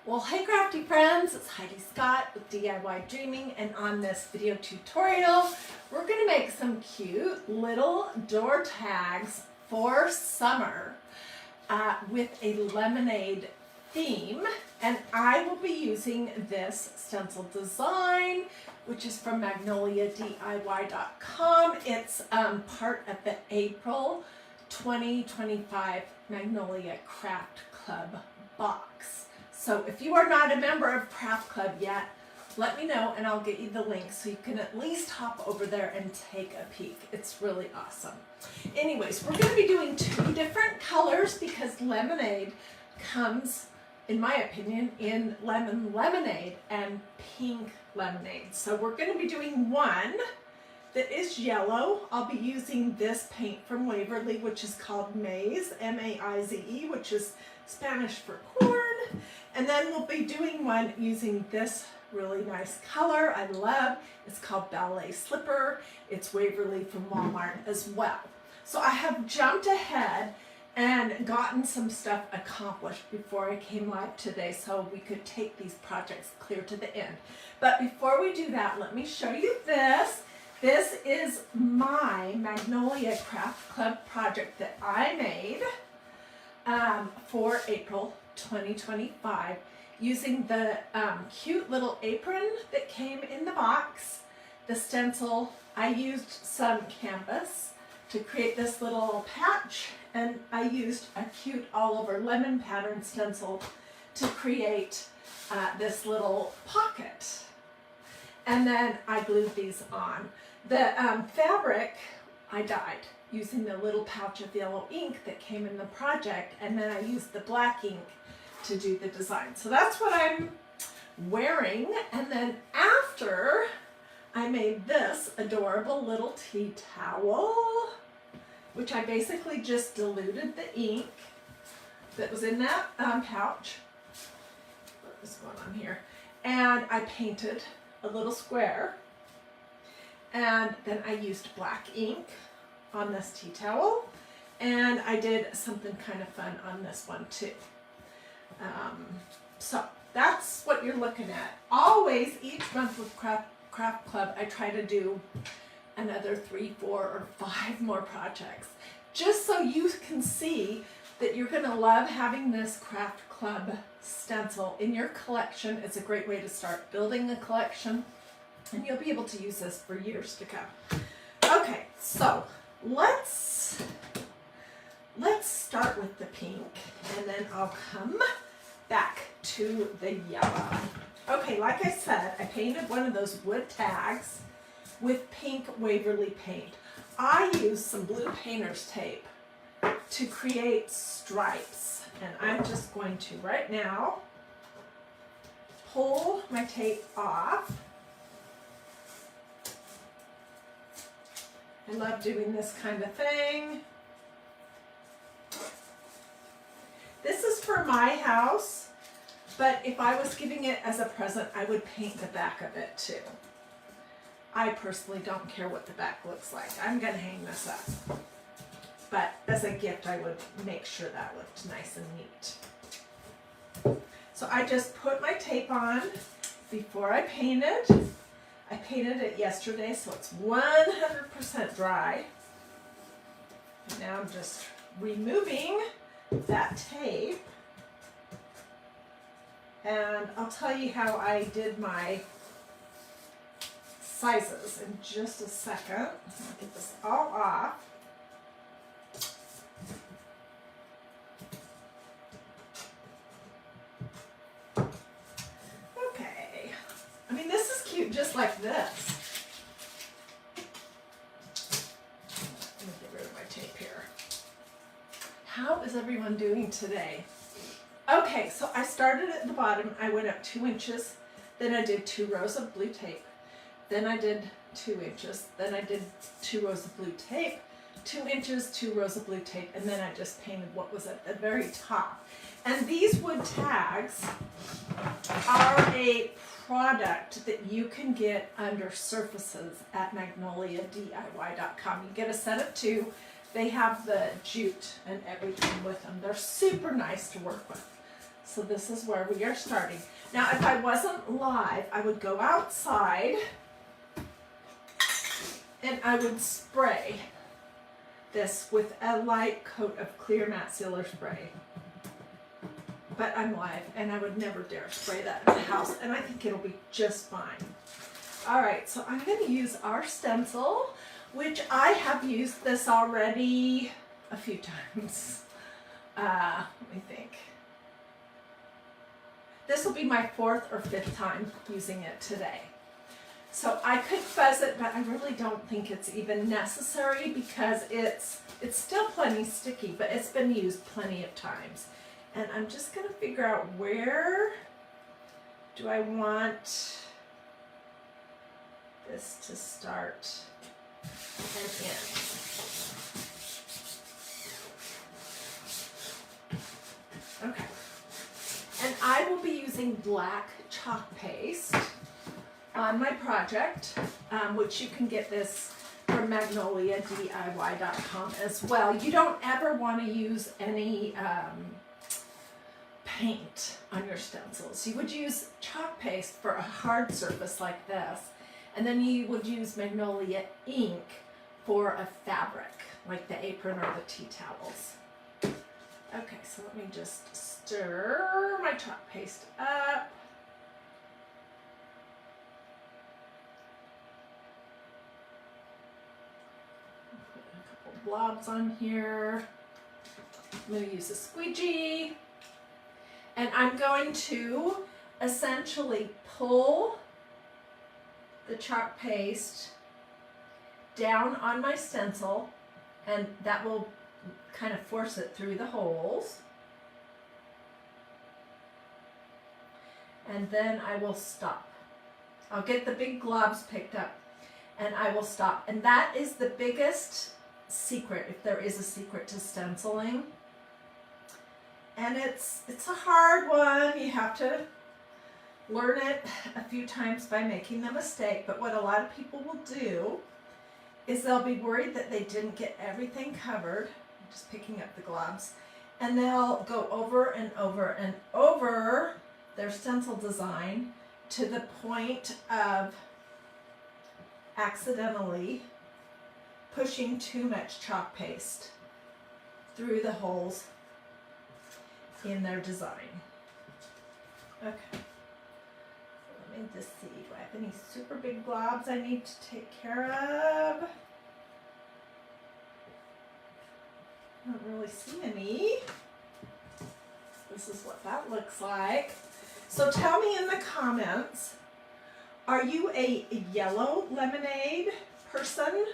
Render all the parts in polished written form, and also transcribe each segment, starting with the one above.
Well, hey crafty friends, it's Hiedi Scott with DiyDreaming, and on this video tutorial, we're going to make some cute little door tags for summer with a lemonade theme. And I will be using this stencil design, which is from Magnolia.com. It's part of the April 2025 Magnolia Craft Club box. So if you are not a member of Craft Club yet, let me know and I'll get you the link so you can at least hop over there and take a peek. It's really awesome. Anyways, we're going to be doing two different colors because lemonade comes, in my opinion, in lemon lemonade and pink lemonade. So we're going to be doing one that is yellow. I'll be using this paint from Waverly, which is called Maize, M-A-I-Z-E, which is Spanish for corn. And then we'll be doing one using this really nice color I love. It's called Ballet Slipper. It's Waverly from Walmart as well. So I have jumped ahead and gotten some stuff accomplished before I came live today so we could take these projects clear to the end. But before we do that, let me show you this. This is my Magnolia Craft Club project that I made for April 2025 using the cute little apron that came in the box, the stencil. I used some canvas to create this little patch, and I used a cute all over lemon pattern stencil to create this little pocket. And then I glued these on. The fabric I dyed using the little pouch of yellow ink that came in the project, and then I used the black ink to do the design. So that's what I'm wearing. And then after, I made this adorable little tea towel, which I basically just diluted the ink that was in that pouch. What is going on here? And I painted a little square, and then I used black ink on this tea towel, and I did something kind of fun on this one too. So that's what you're looking at. Always, each month with Craft Club, I try to do another 3, 4, or 5 more projects, just so you can see that you're going to love having this Craft Club stencil in your collection. It's a great way to start building a collection, and you'll be able to use this for years to come. Okay, so let's start with the pink, and then I'll come back to the yellow. Okay, like I said, I painted one of those wood tags with pink Waverly paint. I used some blue painter's tape to create stripes, and I'm just going to right now pull my tape off. I love doing this kind of thing. This is for my house, but if I was giving it as a present, I would paint the back of it too. I personally don't care what the back looks like. I'm going to hang this up. But as a gift, I would make sure that looked nice and neat. So I just put my tape on before I painted. I painted it yesterday, so it's 100% dry. And now I'm just removing that tape. And I'll tell you how I did my sizes in just a second. I'll get this all off. Okay. I mean, this is cute just like this. Let me get rid of my tape here. How is everyone doing today? Okay, so I started at the bottom. I went up 2 inches. Then I did 2 rows of blue tape. Then I did 2 inches. Then I did 2 rows of blue tape. 2 inches, 2 rows of blue tape. And then I just painted what was at the very top. And these wood tags are a product that you can get under surfaces at Magnolia.com. You get a set of 2. They have the jute and everything with them. They're super nice to work with. So this is where we are starting. Now, if I wasn't live, I would go outside and I would spray this with a light coat of clear matte sealer spray. But I'm live and I would never dare spray that in the house, and I think it'll be just fine. All right, so I'm going to use our stencil, which I have used this already a few times. Let me think. This will be my 4th or 5th time using it today. So I could fuzz it, but I really don't think it's even necessary because it's still plenty sticky, but it's been used plenty of times. And I'm just going to figure out where do I want this to start and end. Okay. And I will be using black chalk paste on my project, which you can get this from magnoliadiy.com as well. You don't ever want to use any paint on your stencils. You would use chalk paste for a hard surface like this, and then you would use Magnolia ink for a fabric, like the apron or the tea towels. Okay, so let me just stir my chalk paste up. Put a couple blobs on here. I'm going to use a squeegee. And I'm going to essentially pull the chalk paste down on my stencil, and that will kind of force it through the holes. And then I will stop. I'll get the big globs picked up and I will stop. And that is the biggest secret, if there is a secret to stenciling. And it's a hard one. You have to learn it a few times by making the mistake. But what a lot of people will do is they'll be worried that they didn't get everything covered. I'm just picking up the globs. And they'll go over and over and over their stencil design to the point of accidentally pushing too much chalk paste through the holes in their design. Okay. Let me just see. Do I have any super big globs I need to take care of? I don't really see any. This is what that looks like. So tell me in the comments, are you a yellow lemonade person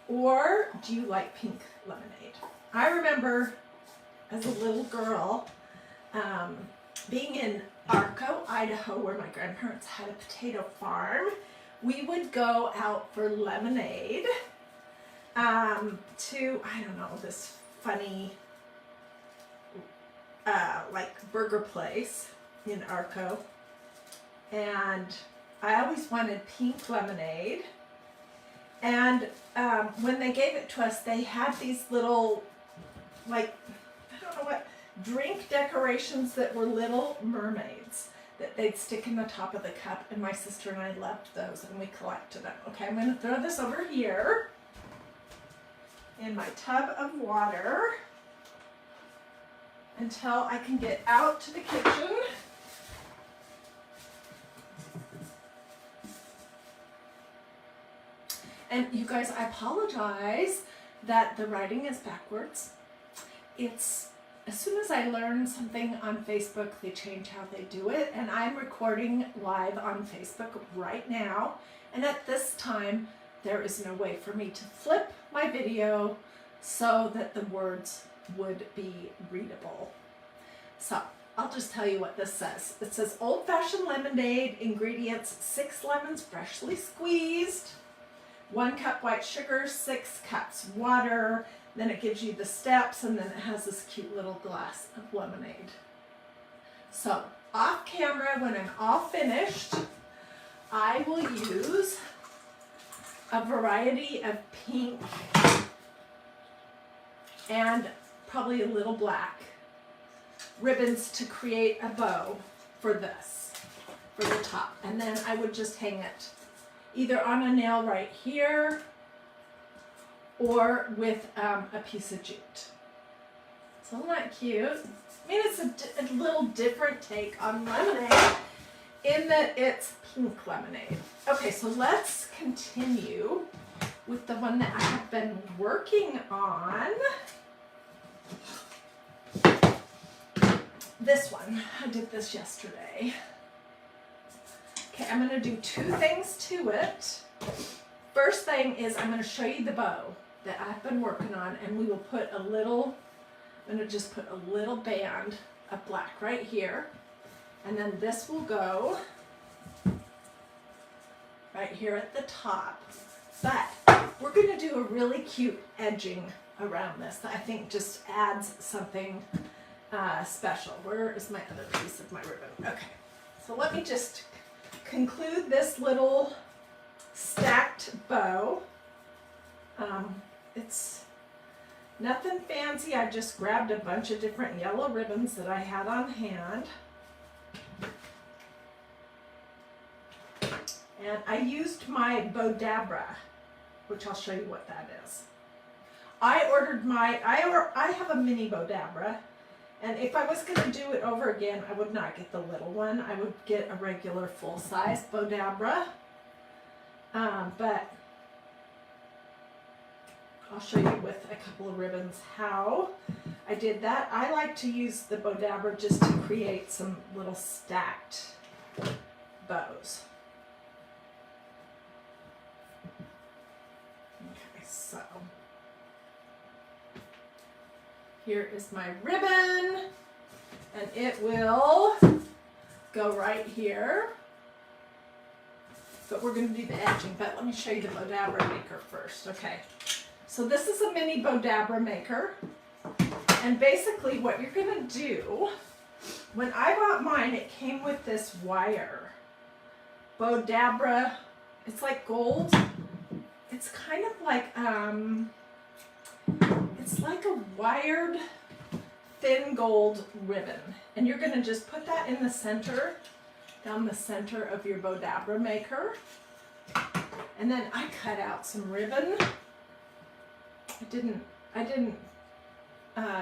or do you like pink lemonade? I remember as a little girl being in Arco, Idaho, where my grandparents had a potato farm. We would go out for lemonade to, I don't know, this funny like burger place in Arco, and I always wanted pink lemonade. And when they gave it to us, they had these little, like, I don't know what, drink decorations that were little mermaids that they'd stick in the top of the cup, and my sister and I loved those and we collected them. Okay, I'm going to throw this over here in my tub of water until I can get out to the kitchen. And you guys, I apologize that the writing is backwards. It's, as soon as I learn something on Facebook, they change how they do it. And I'm recording live on Facebook right now. And at this time, there is no way for me to flip my video so that the words would be readable. So I'll just tell you what this says. It says old-fashioned lemonade, ingredients, 6 lemons freshly squeezed, 1 cup white sugar, 6 cups water. Then it gives you the steps, and then it has this cute little glass of lemonade. So off camera, when I'm all finished, I will use a variety of pink and probably a little black ribbons to create a bow for this, for the top. And then I would just hang it either on a nail right here or with a piece of jute. So isn't that cute? I mean, it's a little different take on lemonade in that it's pink lemonade. Okay, so let's continue with the one that I have been working on. This one, I did this yesterday. Okay, I'm gonna do two things to it. First thing is I'm gonna show you the bow that I've been working on, and we will put a little, I'm gonna just put a little band of black right here. And then this will go right here at the top. But we're gonna do a really cute edging around this that I think just adds something special. Where is my other piece of my ribbon? Okay, so let me just conclude this little stacked bow. It's nothing fancy. I just grabbed a bunch of different yellow ribbons that I had on hand. And I used my Bodabra, which I'll show you what that is. I ordered I have a mini Bodabra, and if I was going to do it over again, I would not get the little one. I would get a regular full-size Bodabra. But I'll show you with a couple of ribbons how I did that. I like to use the Bodabra just to create some little stacked bows. Okay, so here is my ribbon, and it will go right here. But we're going to do the edging, but let me show you the Bodabra maker first. Okay, so this is a mini Bodabra maker, and basically what you're going to do, when I bought mine, it came with this wire. Bodabra, it's like gold. It's kind of like, it's like a wired thin gold ribbon. And you're going to just put that in the center, down the center of your Bodabra maker. And then I cut out some ribbon. I didn't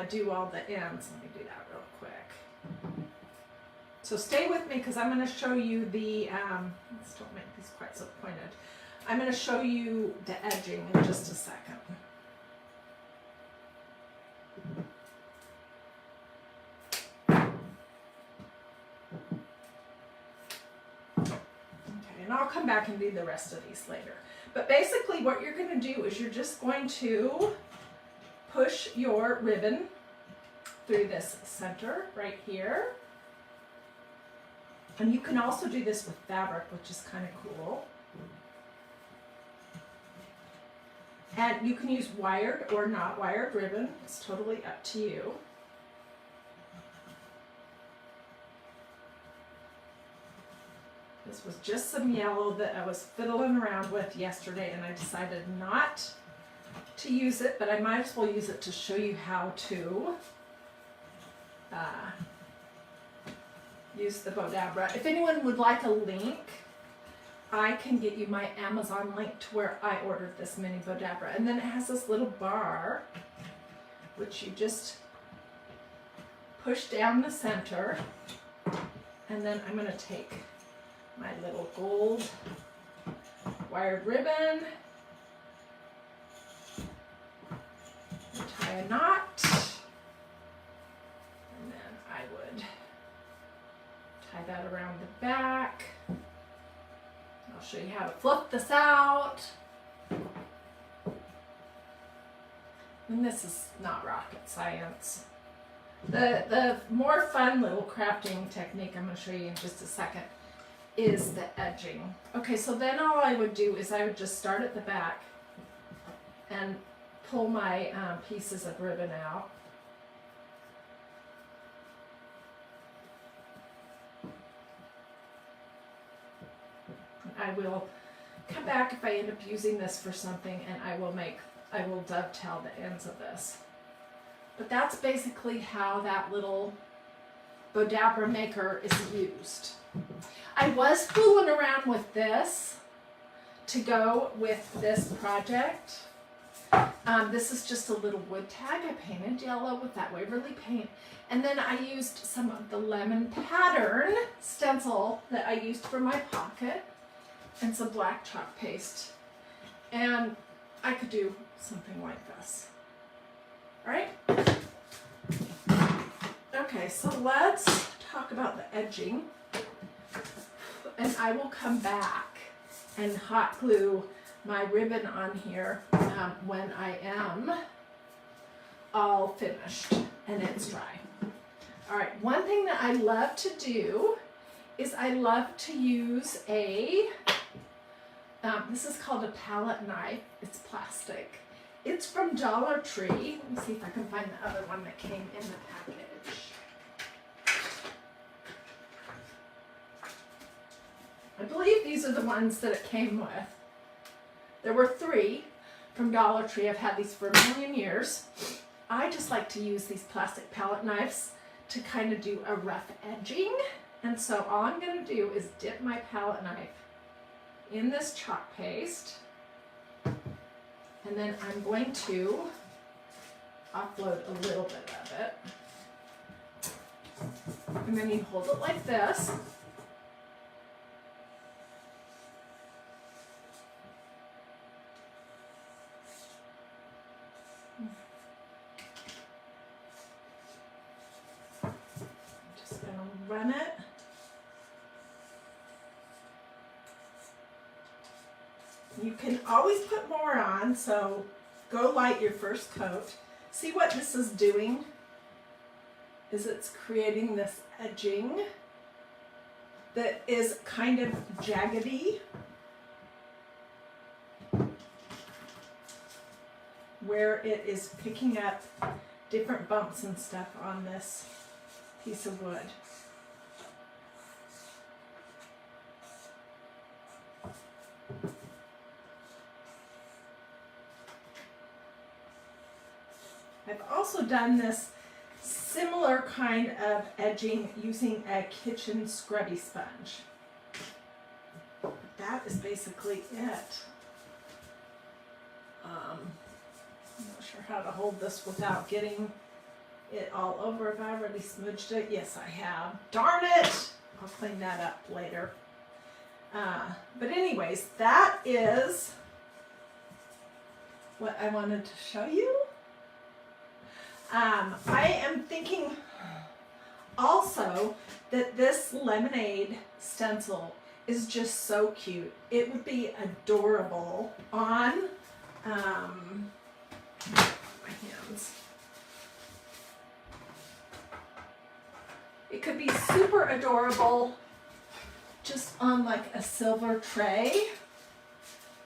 do all the ends. Let me do that real quick. So stay with me because I'm going to show you the, let's don't make these quite so pointed. I'm going to show you the edging in just a second. And I'll come back and do the rest of these later. But basically what you're going to do is you're just going to push your ribbon through this center right here. And you can also do this with fabric, which is kind of cool. And you can use wired or not wired ribbon. It's totally up to you. This was just some yellow that I was fiddling around with yesterday, and I decided not to use it, but I might as well use it to show you how to use the Bodabra. If anyone would like a link, I can get you my Amazon link to where I ordered this mini Bodabra. And then it has this little bar, which you just push down the center. And then I'm going to take my little gold wired ribbon, and tie a knot, and then I would tie that around the back. I'll show you how to flip this out. And this is not rocket science. The more fun little crafting technique I'm going to show you in just a second is the edging. Okay, so then all I would do is I would just start at the back and pull my pieces of ribbon out. I will come back if I end up using this for something, and I will dovetail the ends of this. But that's basically how that little Bodabra maker is used. I was fooling around with this to go with this project. This is just a little wood tag I painted yellow with that Waverly paint. And then I used some of the lemon pattern stencil that I used for my pocket and some black chalk paste. And I could do something like this. All right? Okay, so let's talk about the edging. And I will come back and hot glue my ribbon on here when I am all finished and it's dry. All right, one thing that I love to do is I love to use a, this is called a palette knife. It's plastic. It's from Dollar Tree. Let me see if I can find the other one that came in the package. I believe these are the ones that it came with. There were 3 from Dollar Tree. I've had these for a million years. I just like to use these plastic palette knives to kind of do a rough edging. And so all I'm going to do is dip my palette knife in this chalk paste. And then I'm going to offload a little bit of it. And then you hold it like this. Run it. You can always put more on, so go light your first coat. See what this is doing? Is it's creating this edging that is kind of jaggedy, where it is picking up different bumps and stuff on this piece of wood. I've also done this similar kind of edging using a kitchen scrubby sponge. That is basically it. I'm not sure how to hold this without getting it all over. Have I already smudged it? Yes, I have. Darn it! I'll clean that up later. But anyways, that is what I wanted to show you. I am thinking also that this lemonade stencil is just so cute. It would be adorable on my hands. It could be super adorable just on like a silver tray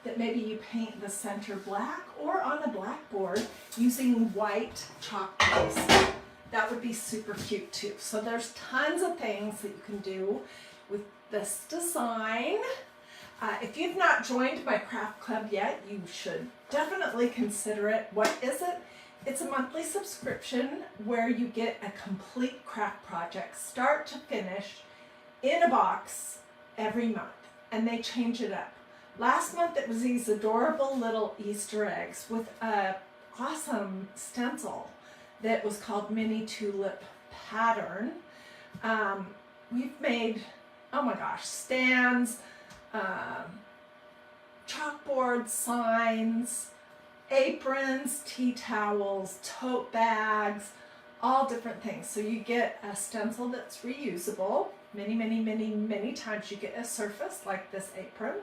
that maybe you paint the center black, or on a blackboard using white chalk paste. That would be super cute too. So there's tons of things that you can do with this design. If you've not joined my craft club yet, you should definitely consider it. What is it? It's a monthly subscription where you get a complete craft project, start to finish, in a box every month, and they change it up. Last month it was these adorable little Easter eggs with a awesome stencil that was called Mini Tulip Pattern. We've made, oh my gosh, stands, chalkboard signs, aprons, tea towels, tote bags, all different things. So you get a stencil that's reusable many times. You get a surface like this apron.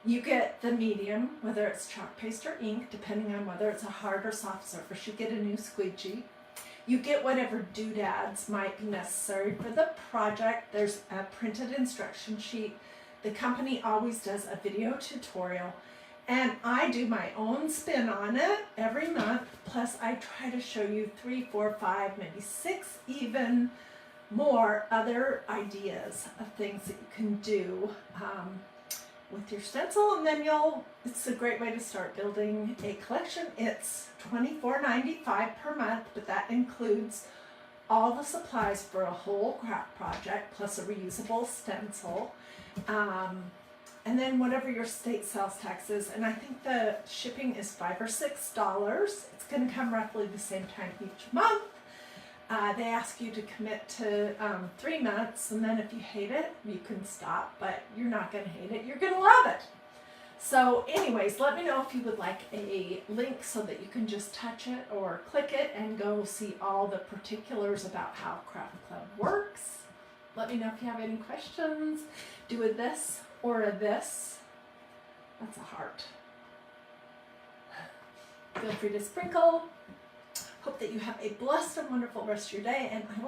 You get the medium, whether it's chalk paste or ink, depending on whether it's a hard or soft surface. You get a new squeegee. You get whatever doodads might be necessary for the project. There's a printed instruction sheet. The company always does a video tutorial, and I do my own spin on it every month. Plus I try to show you 3, 4, 5, maybe 6 even more other ideas of things that you can do with your stencil, and then it's a great way to start building a collection. It's $24.95 per month, but that includes all the supplies for a whole craft project, plus a reusable stencil. And then whatever your state sales tax is, and I think the shipping is $5 or $6. It's going to come roughly the same time each month. They ask you to commit to 3 months, and then if you hate it, you can stop, but you're not going to hate it. You're going to love it. So anyways, let me know if you would like a link so that you can just touch it or click it and go see all the particulars about how Craft Club works. Let me know if you have any questions. Do a this or a this. That's a heart. Feel free to sprinkle. Hope that you have a blessed and wonderful rest of your day, and I will